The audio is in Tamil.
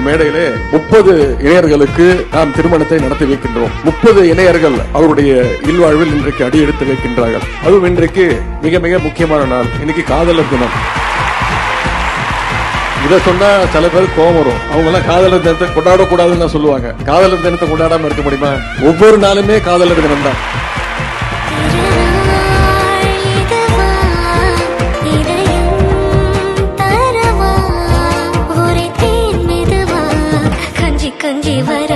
மேடையிலே 30 இணையர்களுக்கு நாம் திருமணத்தை நடத்தி வைக்கின்றோம். 30 இணையர்கள் அவருடைய இல்வாழ்வில் இன்றைக்கு அடியெடுத்து வைக்கின்றார்கள். அதுவும் இன்றைக்கு மிக மிக முக்கியமான நாள். இன்னைக்கு காதலர் தினம். இதை சொன்னா சில பேர் கோபம் வரும். அவங்க எல்லாம் காதலர் தினத்தை கொண்டாடக்கூடாதுன்னு சொல்லுவாங்க. காதலர் தினத்தை கொண்டாடாம இருக்க முடியுமா? ஒவ்வொரு நாளுமே காதலர் தினம் தான். கஞ்சி வர